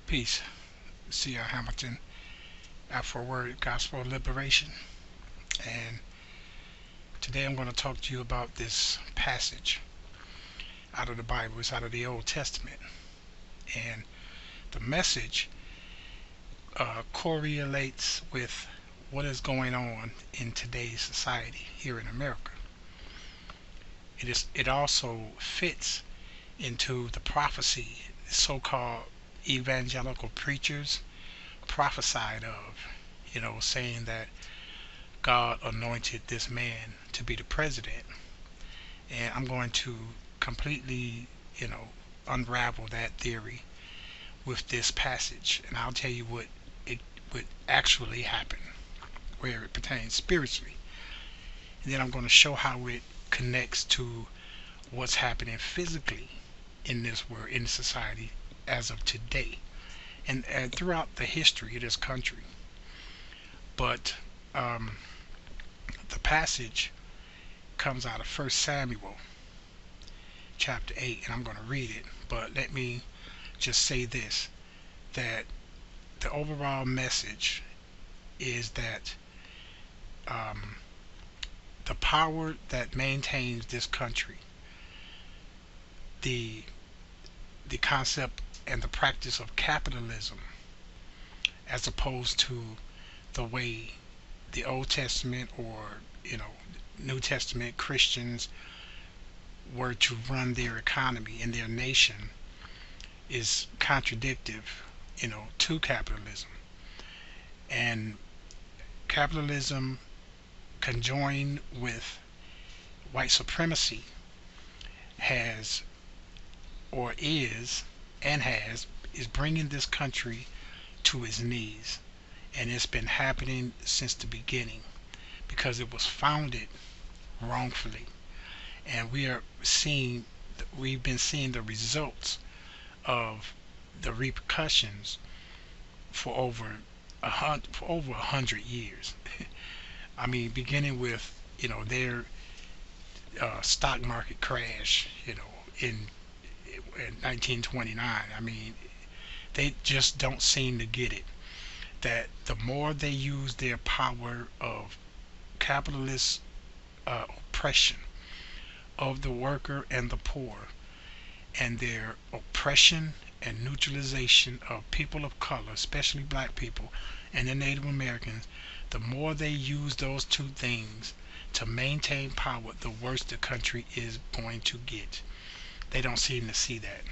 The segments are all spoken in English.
Peace. C.R. Hamilton, Afro Word Gospel Liberation. And today I'm going to talk to you about this passage out of the Bible. It's out of the Old Testament. And the message correlates with what is going on in today's society here in America. It also fits into the prophecy so-called evangelical preachers prophesied of, saying that God anointed this man to be the president. And I'm going to completely, unravel that theory with this passage. And I'll tell you what it would actually happen, where it pertains spiritually. And then I'm going to show how it connects to what's happening physically in this world, in society, as of today, and throughout the history of this country. But the passage comes out of 1 Samuel chapter 8, and I'm going to read it. But let me just say this, that the overall message is that the power that maintains this country, the concept and the practice of capitalism, as opposed to the way the Old Testament or New Testament Christians were to run their economy and their nation, is contradictive, to capitalism. And capitalism conjoined with white supremacy has, or is, and is bringing this country to its knees. And it's been happening since the beginning because it was founded wrongfully. And we've been seeing the results of the repercussions for over 100 years. I mean, beginning with their stock market crash, in 1929. I mean, they just don't seem to get it. That the more they use their power of capitalist oppression of the worker and the poor, and their oppression and neutralization of people of color, especially black people and the Native Americans, the more they use those two things to maintain power, the worse the country is going to get. They don't seem to see that,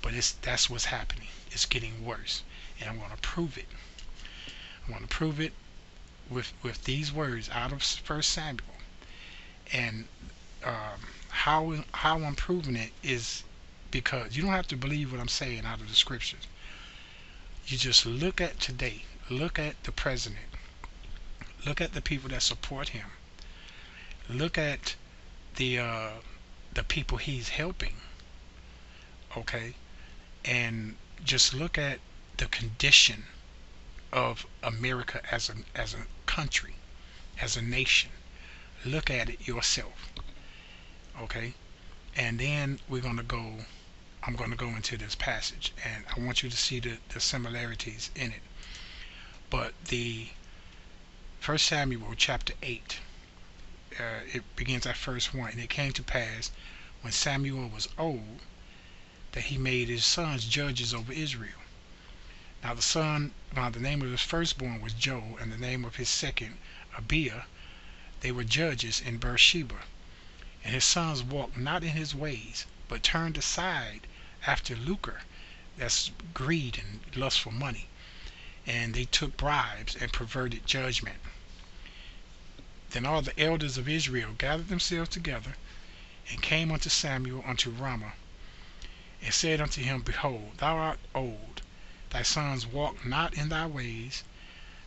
but that's what's happening. It's getting worse, and I'm going to prove it. I'm going to prove it with these words out of 1 Samuel. And how I'm proving it is because you don't have to believe what I'm saying out of the scriptures. You just look at today. Look at the president. Look at the people that support him. Look at the people he's helping. Okay, and just look at the condition of America as a country, as a nation. Look at it yourself. Okay, and then I'm going to go into this passage, and I want you to see the similarities in it. But the 1 Samuel chapter 8, it begins at verse 1. And it came to pass, when Samuel was old, that he made his sons judges over Israel. Now the name of his firstborn was Joel, and the name of his second Abiah. They were judges in Beersheba. And his sons walked not in his ways, but turned aside after lucre, that's greed and lust for money. And they took bribes and perverted judgment. Then all the elders of Israel gathered themselves together, and came unto Samuel unto Ramah, and said unto him, Behold, thou art old, thy sons walk not in thy ways.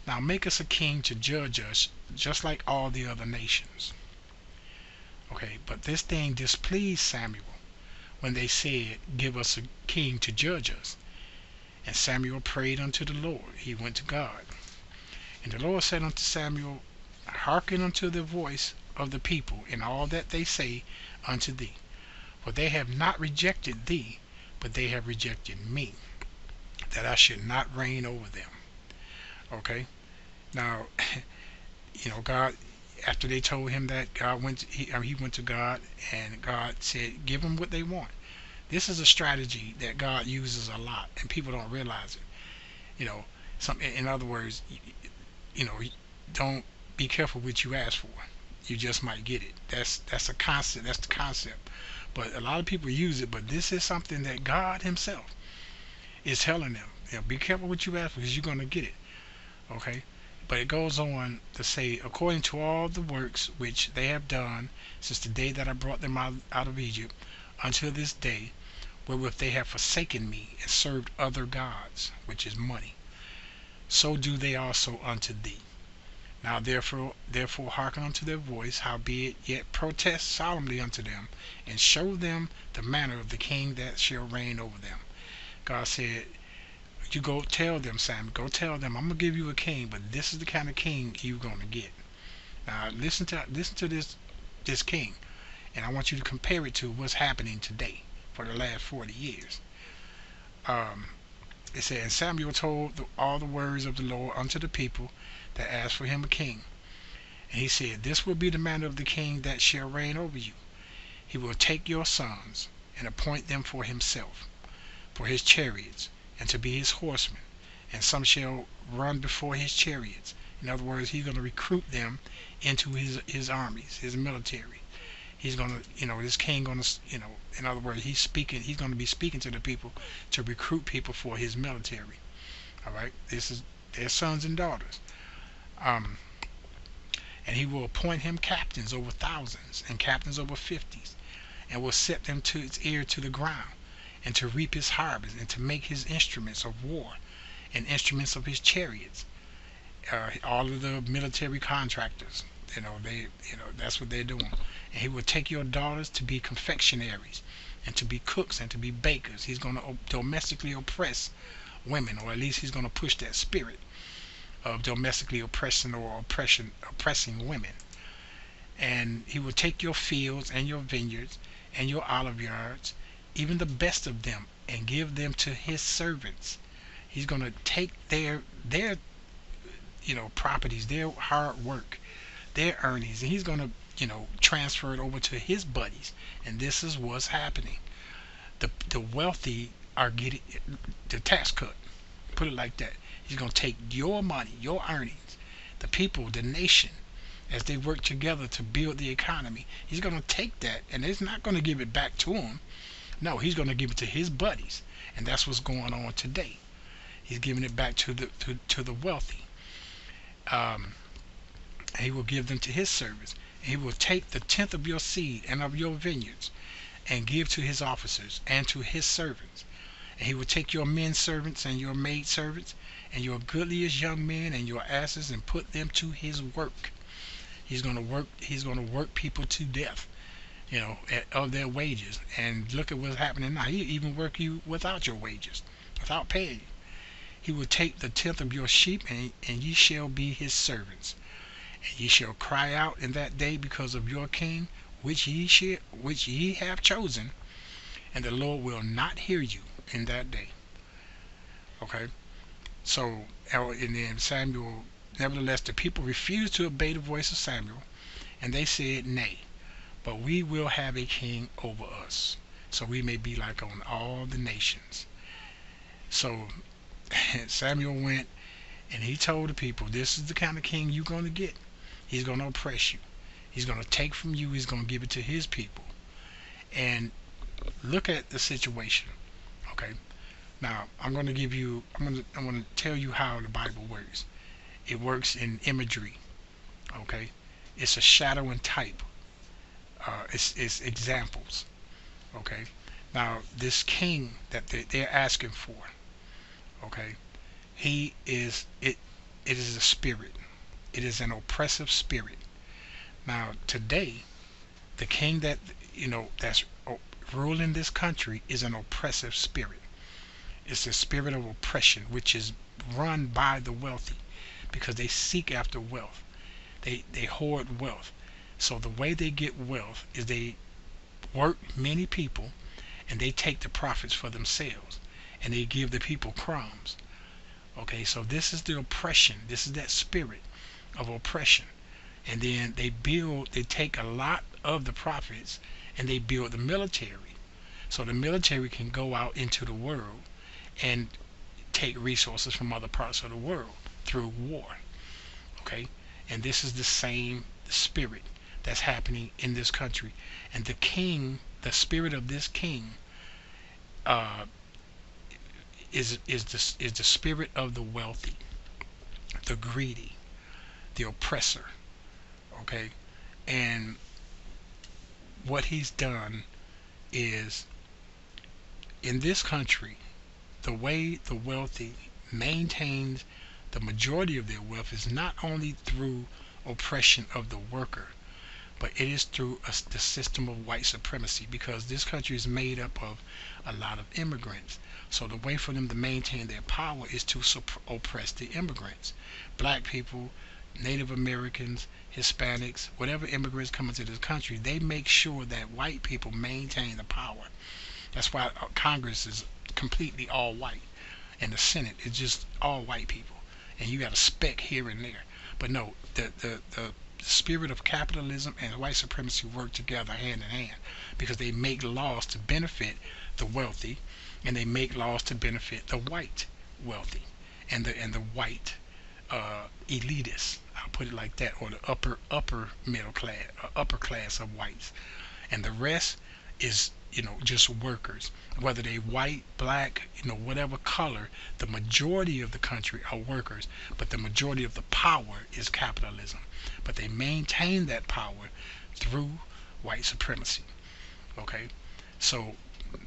Now make us a king to judge us, just like all the other nations. Okay, but this thing displeased Samuel, when they said, Give us a king to judge us. And Samuel prayed unto the Lord. He went to God. And the Lord said unto Samuel, Hearken unto the voice of the people in all that they say unto thee. For they have not rejected thee, but they have rejected me, that I should not reign over them. Okay. Now, God, after they told him that, God went to, he went to God, and God said, give them what they want. This is a strategy that God uses a lot, and people don't realize it. You know, in other words, you know, don't be careful what you ask for. You just might get it. That's a concept. That's the concept. But a lot of people use it. But this is something that God Himself is telling them. Be careful what you ask for, because you're gonna get it. Okay. But it goes on to say, according to all the works which they have done since the day that I brought them out of Egypt until this day, wherewith they have forsaken me and served other gods, which is money, so do they also unto thee. Now therefore hearken unto their voice, howbeit yet protest solemnly unto them, and show them the manner of the king that shall reign over them. God said, you go tell them, Sam, go tell them, I'm gonna give you a king, but this is the kind of king you're gonna get. Now listen to this king, and I want you to compare it to what's happening today for the last 40 years. It said, and Samuel told all the words of the Lord unto the people that asked for him a king. And he said, this will be the manner of the king that shall reign over you. He will take your sons and appoint them for himself, for his chariots, and to be his horsemen, and some shall run before his chariots. In other words, he's going to recruit them into his armies, his military. He's going to, this king going to, in other words, he's going to be speaking to the people to recruit people for his military. All right, this is their sons and daughters. And he will appoint him captains over thousands and captains over 50s, and will set them to his ear to the ground, and to reap his harvest, and to make his instruments of war and instruments of his chariots. All of the military contractors, that's what they're doing. And he will take your daughters to be confectionaries, and to be cooks, and to be bakers. He's going to domestically oppress women, or at least he's going to push that spirit of domestically oppressing women. And he will take your fields and your vineyards and your olive yards, even the best of them, and give them to his servants. He's going to take their properties, their hard work, their earnings, and he's going to transfer it over to his buddies. And this is what's happening. The wealthy are getting the tax cut. Put it like that. He's going to take your money, your earnings, the people, the nation, as they work together to build the economy. He's going to take that, and he's not going to give it back to him. No, he's going to give it to his buddies, and that's what's going on today. He's giving it back to the wealthy. He will give them to his servants. He will take the tenth of your seed and of your vineyards, and give to his officers and to his servants. And he will take your men servants and your maid servants, and your goodliest young men and your asses, and put them to his work. He's going to work people to death, of their wages. And look at what's happening now. He even work you without your wages, without paying you. He will take the tenth of your sheep, and ye shall be his servants. And ye shall cry out in that day because of your king, which ye have chosen, and the Lord will not hear you in that day. Okay. So, and then Samuel, nevertheless, the people refused to obey the voice of Samuel, and they said, nay, but we will have a king over us, so we may be like on all the nations. So Samuel went, and he told the people, this is the kind of king you're going to get. He's going to oppress you. He's going to take from you. He's going to give it to his people. And look at the situation. Okay. Now, I'm going to tell you how the Bible works. It works in imagery. Okay. It's a shadow and type. It's examples. Okay. Now, this king that they're asking for, okay, it is a spirit. It is an oppressive spirit. Now, today, the king that's ruling this country is an oppressive spirit. It's a spirit of oppression, which is run by the wealthy, because they seek after wealth. They hoard wealth. So the way they get wealth is they work many people, and they take the profits for themselves. and they give the people crumbs. Okay, so this is the oppression. This is that spirit of oppression. And then they take a lot of the profits and they build the military. So the military can go out into the world and take resources from other parts of the world through war. Okay, and this is the same spirit that's happening in this country. And the king, the spirit of this king, uh, is the spirit of the wealthy, the greedy, the oppressor. Okay, and what he's done is, in this country, the way the wealthy maintains the majority of their wealth is not only through oppression of the worker, but it is through the system of white supremacy, because this country is made up of a lot of immigrants. So the way for them to maintain their power is to oppress the immigrants. Black people, Native Americans, Hispanics, whatever immigrants come into this country, they make sure that white people maintain the power. That's why Congress is completely all white, and the Senate is just all white people, and you got a speck here and there. But no, the spirit of capitalism and white supremacy work together hand in hand, because they make laws to benefit the wealthy, and they make laws to benefit the white wealthy, and the white elitists. I'll put it like that, or the upper middle class, upper class of whites, and the rest is, just workers, whether they white, black, whatever color. The majority of the country are workers, but the majority of the power is capitalism. But they maintain that power through white supremacy. Okay, so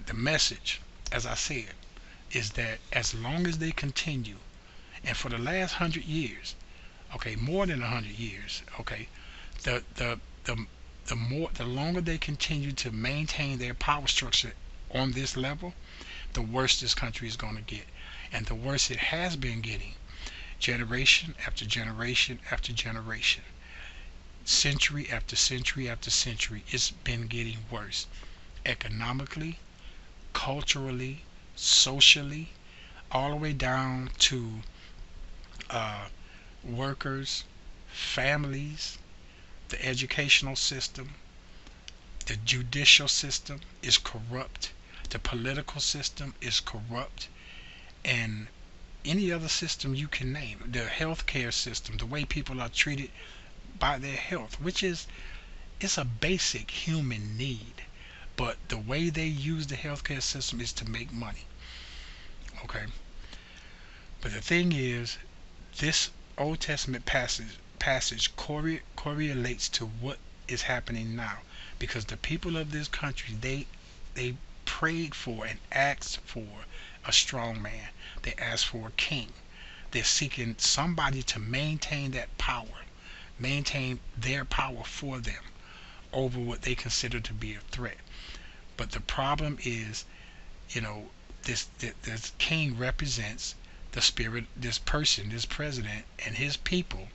the message, as I said, is that as long as they continue, and for the last 100 years, okay, more than 100 years, okay, the the longer they continue to maintain their power structure on this level, the worse this country is going to get, and the worse it has been getting, generation after generation after generation, century after century after century. It's been getting worse, economically, culturally, socially, all the way down to workers, families, the educational system, the judicial system is corrupt, the political system is corrupt, and any other system you can name, the healthcare system, the way people are treated by their health, which it's a basic human need, but the way they use the healthcare system is to make money. Okay, but the thing is, this Old Testament passage correlates to what is happening now, because the people of this country, they prayed for and asked for a strong man. They asked for a king. They're seeking somebody to maintain that power, maintain their power for them over what they consider to be a threat. But the problem is, this king represents the spirit, this person, this president, and his people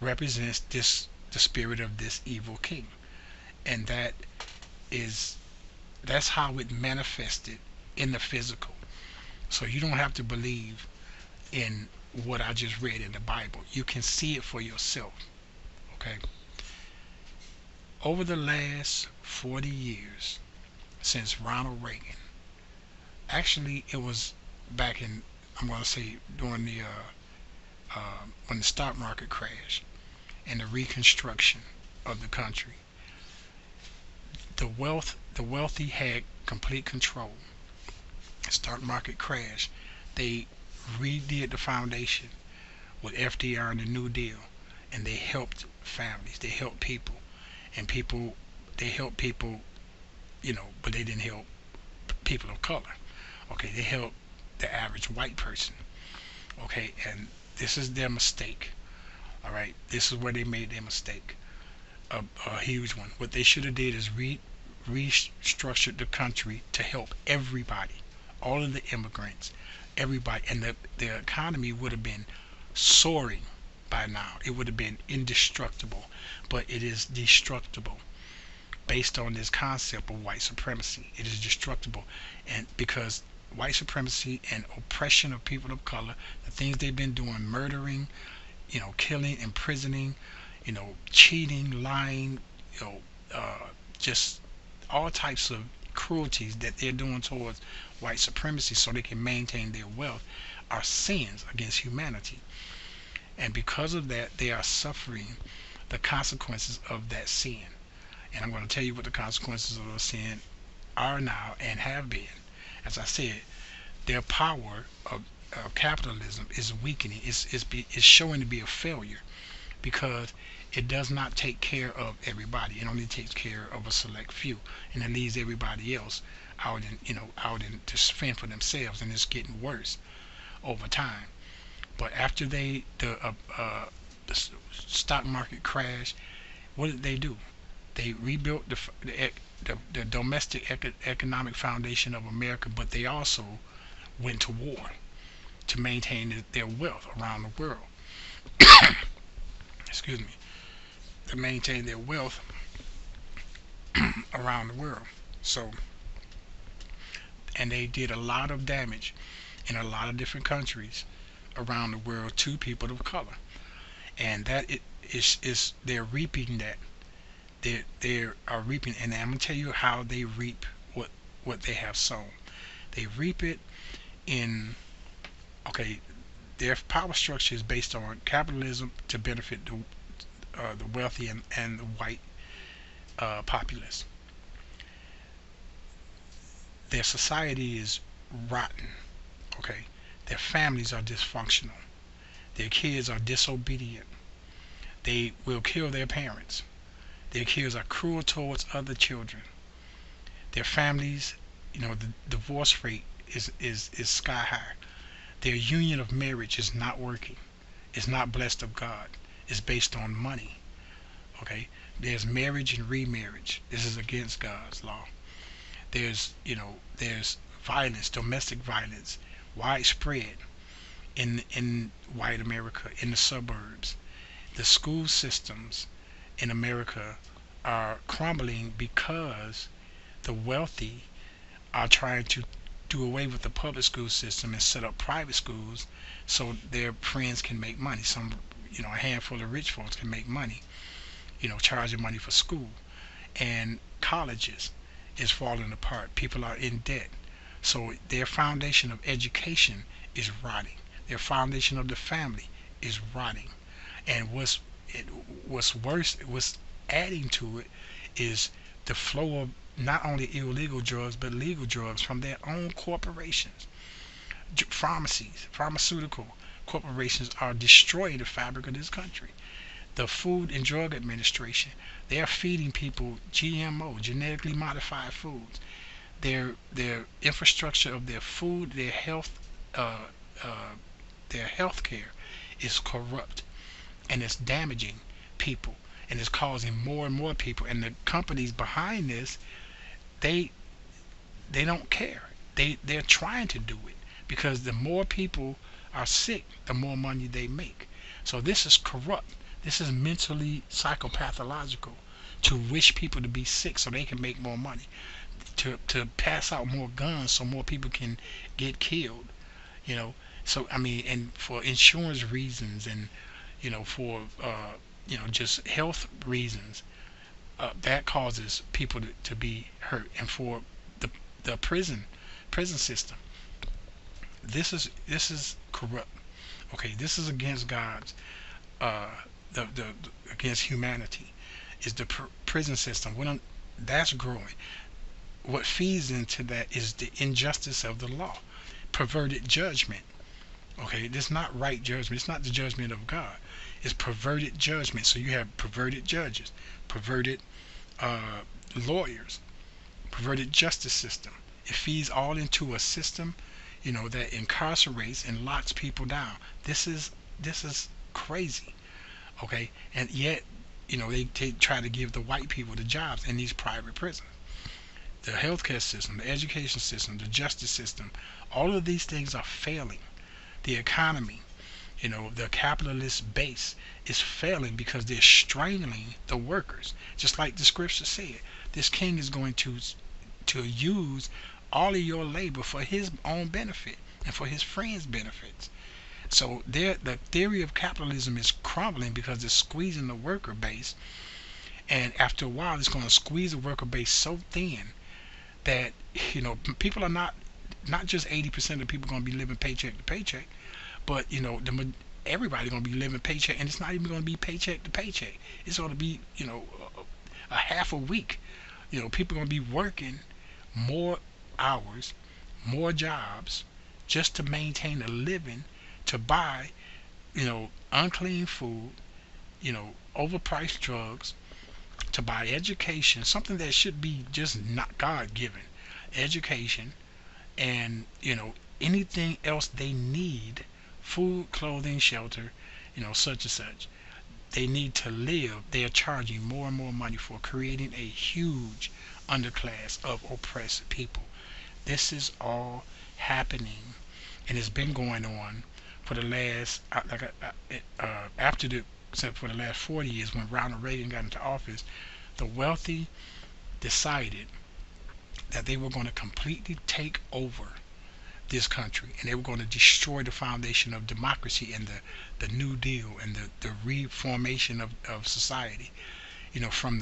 represents the spirit of this evil king. And that's how it manifested in the physical. So you don't have to believe in what I just read in the Bible. You can see it for yourself. Okay? Over the last 40 years, since Ronald Reagan, actually it was back in, I'm going to say, during the when the stock market crashed and the reconstruction of the country, the wealthy had complete control. Stock market crash, they redid the foundation with FDR and the New Deal, and they helped families, they helped people, and they helped people, but they didn't help people of color. Okay, they helped the average white person. Okay, and this is their mistake. All right, this is where they made their mistake, a huge one. What they should have did is restructured the country to help everybody, all of the immigrants, everybody, and the economy would have been soaring by now. It would have been indestructible, but it is destructible based on this concept of white supremacy. It is destructible, and because white supremacy and oppression of people of color, the things they've been doing, murdering, killing, imprisoning, cheating, lying, you know, just all types of cruelties that they're doing towards white supremacy so they can maintain their wealth are sins against humanity. And because of that, they are suffering the consequences of that sin. And I'm going to tell you what the consequences of the sin are now and have been. As I said, their power of capitalism is weakening. It's showing to be a failure because it does not take care of everybody. It only takes care of a select few, and it leaves everybody else out in to fend for themselves, and it's getting worse over time. But after the stock market crash, what did they do? They rebuilt the domestic economic foundation of America, but they also went to war to maintain their wealth around the world. Excuse me. To maintain their wealth around the world. So, and they did a lot of damage in a lot of different countries around the world to people of color, and that is they're reaping that. They are reaping, and I'm gonna tell you how they reap what they have sown. They reap it in their power structure is based on capitalism to benefit the wealthy and the white populace. Their society is rotten. Okay, their families are dysfunctional. Their kids are disobedient. They will kill their parents. Their kids are cruel towards other children. Their families, the divorce rate is sky high. Their union of marriage is not working. It's not blessed of God. It's based on money. Okay? There's marriage and remarriage. This is against God's law. There's violence, domestic violence, widespread in white America, in the suburbs. The school systems in America are crumbling because the wealthy are trying to do away with the public school system and set up private schools so their friends can make money. A handful of rich folks can make money, charging money for school. And colleges is falling apart. People are in debt. So their foundation of education is rotting. Their foundation of the family is rotting. And what's worse, what's adding to it is the flow of not only illegal drugs but legal drugs from their own corporations. Pharmaceutical corporations are destroying the fabric of this country. The Food and Drug Administration, they are feeding people GMO, genetically modified foods. Their infrastructure of their food, their health care is corrupt, and it's damaging people, and it's causing more and more people. And the companies behind this, they don't care. They're trying to do it because the more people are sick, the more money they make. So this is corrupt. This is mentally psychopathological, to wish people to be sick so they can make more money, to pass out more guns so more people can get killed. So and for insurance reasons, and for just health reasons, that causes people to be hurt. And for the prison system, this is corrupt. Okay, this is against God's the against humanity. Is the prison system. That's growing. What feeds into that is the injustice of the law, perverted judgment. Okay, this is not right judgment. It's not the judgment of God. It's perverted judgment. So you have perverted judges, perverted lawyers, perverted justice system. It feeds all into a system, that incarcerates and locks people down. This is crazy. Okay, and yet, they try to give the white people the jobs in these private prisons. The healthcare system, the education system, the justice system, all of these things are failing. The economy, the capitalist base is failing because they're strangling the workers. Just like the scripture said, this king is going to use all of your labor for his own benefit and for his friends' benefits. So the theory of capitalism is crumbling because it's squeezing the worker base, and after a while, it's going to squeeze the worker base so thin that people are not just 80% of people going to be living paycheck to paycheck, but everybody's going to be living paycheck, and it's not even going to be paycheck to paycheck. It's going to be a half a week. People are going to be working more hours, more jobs, just to maintain a living, to buy unclean food, overpriced drugs, to buy education, something that should be just not God given, education, and anything else they need, food, clothing, shelter, such and such. They need to live. They are charging more and more money for, creating a huge underclass of oppressed people. This is all happening, and it's been going on for the last for the last 40 years. When Ronald Reagan got into office, the wealthy decided that they were going to completely take over this country, and they were going to destroy the foundation of democracy and the New Deal and the reformation of society. From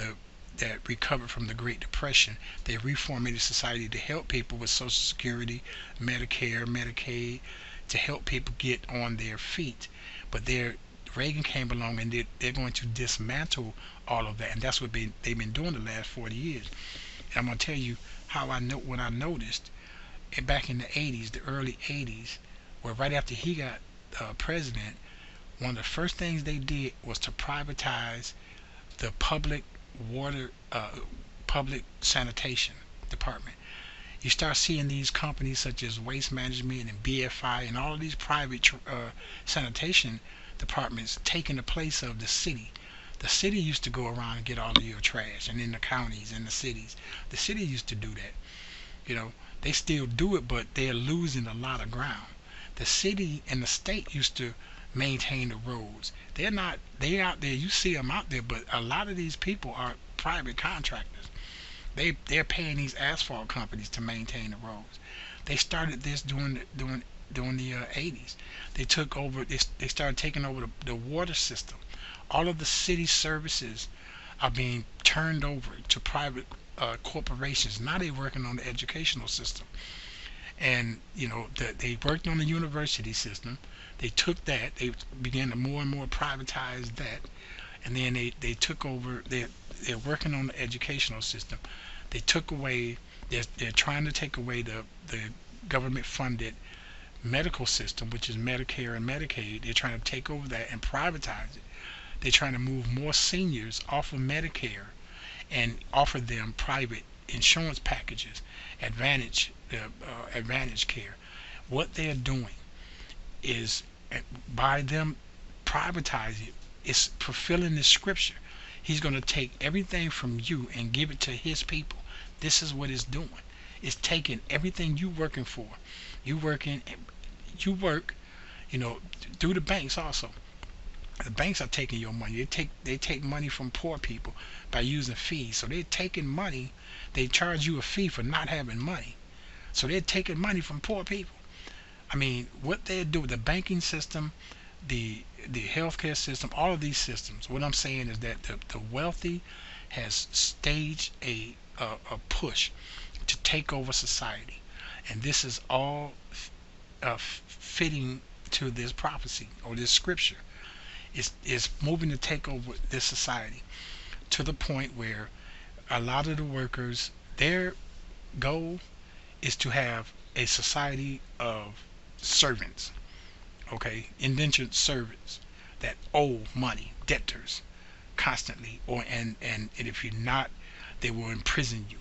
that recovered from the Great Depression, they reformatted society to help people with Social Security, Medicare, Medicaid, to help people get on their feet. But Reagan came along, and they're going to dismantle all of that, and that's what they've been doing the last 40 years. And I'm going to tell you how what I noticed back in the 80s, the early 80s, where right after he got president, one of the first things they did was to privatize the public water, public sanitation department. You start seeing these companies such as Waste Management and BFI and all of these private sanitation departments taking the place of the city. The city used to go around and get all of your trash, and in the counties and the cities, the city used to do that. They still do it, but they're losing a lot of ground. The city and the state used to maintain the roads. They out there, you see them out there, but a lot of these people are private contractors. They're paying these asphalt companies to maintain the roads. They started this during the 80s. They took over. They started taking over the water system. All of the city services are being turned over to private corporations. Now they're working on the educational system, and they worked on the university system. They took that. They began to more and more privatize that, and then they took over. They're working on the educational system. They took away. They're trying to take away the government funded medical system, which is Medicare and Medicaid. They're trying to take over that and privatize it. They're trying to move more seniors off of Medicare and offer them private insurance packages, advantage care. What they're doing is, by them privatizing, it's fulfilling this scripture. He's going to take everything from you and give it to his people. This is what it's doing. It's taking everything you working for. You work, through the banks also. The banks are taking your money. They take money from poor people by using fees. So they're taking money. They charge you a fee for not having money. So they're taking money from poor people. I mean, what they do, the banking system, the healthcare system, all of these systems. What I'm saying is that the wealthy has staged a push to take over society, and this is all fitting to this prophecy or this scripture. Is moving to take over this society to the point where a lot of the workers, their goal is to have a society of servants, indentured servants that owe money, debtors, constantly, and if you're not, they will imprison you.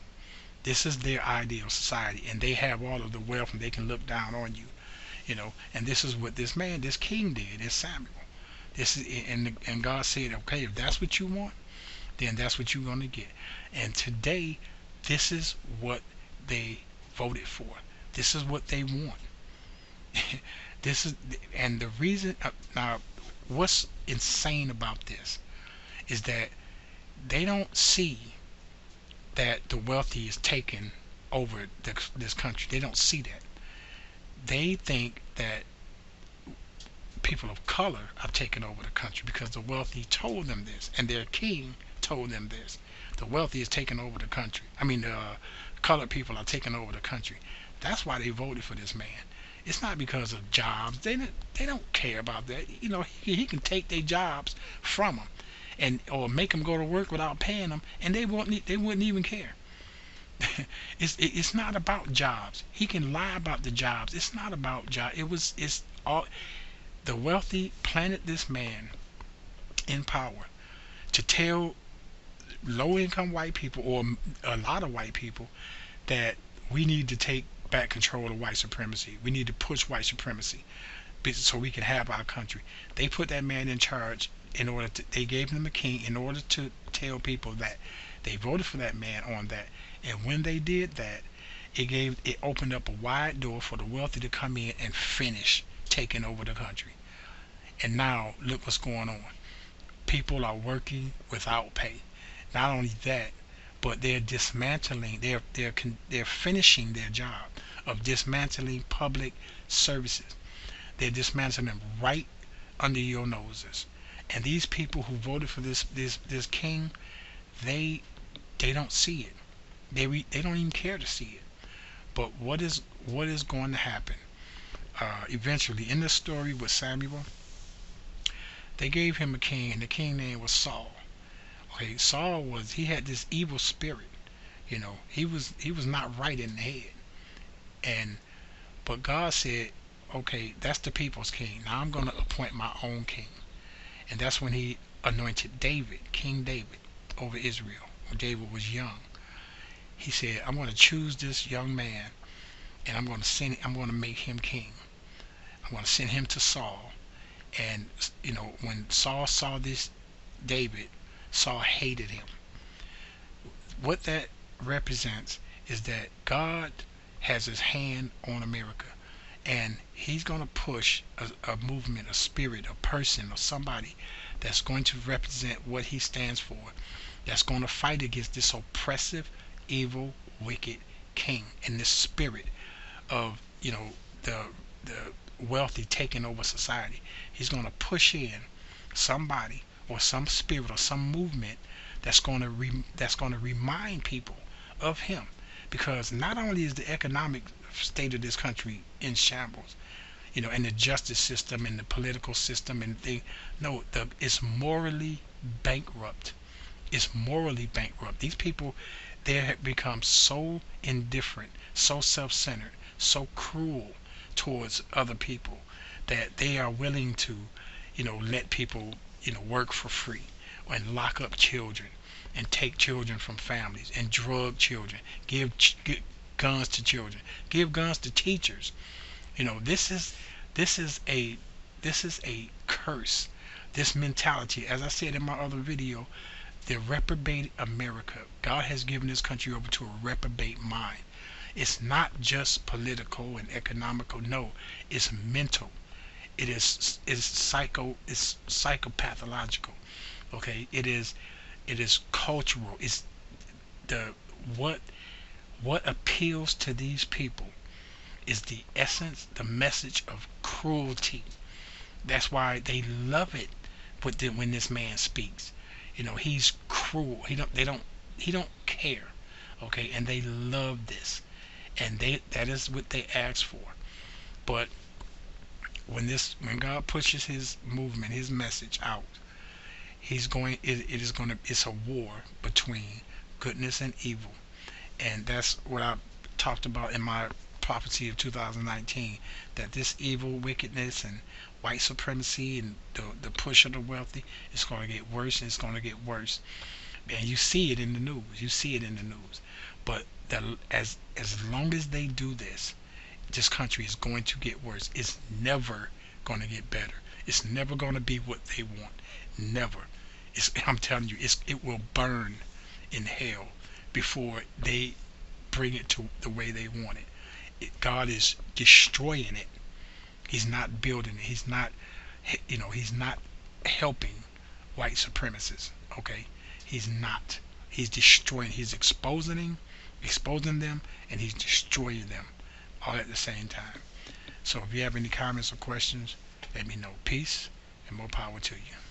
This is their ideal society, and they have all of the wealth, and they can look down on you, and this is what this king did, this Samuel. This is, and God said, okay, if that's what you want, then that's what you're going to get. And today, this is what they voted for. This is what they want. And the reason, now, what's insane about this is that they don't see that the wealthy is taking over this country. They don't see that. They think that people of color are taking over the country because the wealthy told them this, and their king told them this. The wealthy is taking over the country. I mean, the colored people are taking over the country. That's why they voted for this man. It's not because of jobs. They don't care about that. He can take their jobs from them, and or make them go to work without paying them, and they wouldn't even care. It's not about jobs. He can lie about the jobs. It's not about jobs. It's all the wealthy planted this man in power to tell low-income white people, or a lot of white people, that we need to take back control of white supremacy. We need to push white supremacy so we can have our country. They put that man in charge they gave him a king in order to tell people that they voted for that man on that. And when they did that, it opened up a wide door for the wealthy to come in and finish taking over the country. And now look what's going on. People are working without pay. Not only that, but they're dismantling. They're finishing their job of dismantling public services. They're dismantling them right under your noses. And these people who voted for this king, they don't see it. They don't even care to see it. But what is going to happen? Eventually, in the story with Samuel, they gave him a king, and the king name was Saul. Okay, he had this evil spirit. He was not right in the head. But God said, okay, that's the people's king. Now I'm going to appoint my own king. And that's when he anointed King David, over Israel, when David was young. He said, I'm going to choose this young man, and I'm going to make him king. I'm going to send him to Saul. And when Saul saw this David, Saul hated him. What that represents is that God has his hand on America, and he's going to push a movement, a spirit, a person, or somebody that's going to represent what he stands for, that's going to fight against this oppressive, evil, wicked king, and this spirit of the wealthy taking over society. He's going to push in somebody or some spirit or some movement that's going to remind people of him, because not only is the economic state of this country in shambles, and the justice system and the political system and it's morally bankrupt. It's morally bankrupt. These people, they have become so indifferent, so self-centered, so cruel towards other people, that they are willing to let people work for free, and lock up children, and take children from families, and drug children, give guns to children, give guns to teachers. This is a curse. This mentality, as I said in my other video, the reprobate America. God has given this country over to a reprobate mind. It's not just political and economical. No, it's mental. It's psychopathological. Okay, it is cultural. It's what appeals to these people is the essence, the message of cruelty. That's why they love it when this man speaks. He's cruel. He don't care. Okay, and they love this, and that is what they ask for. But when God pushes his movement, his message out, it's a war between goodness and evil. And that's what I talked about in my prophecy of 2019, that this evil, wickedness, and white supremacy, and the push of the wealthy, is going to get worse, and it's going to get worse. And you see it in the news. But as long as they do this country is going to get worse. It's never going to get better. It's never going to be what they want. Never. I'm telling you, it will burn in hell before they bring it to the way they want it. God is destroying it. He's not building it. He's not helping white supremacists. Okay, he's not. He's destroying. He's exposing exposing them, and he's destroying them all at the same time. So if you have any comments or questions, let me know. Peace and more power to you.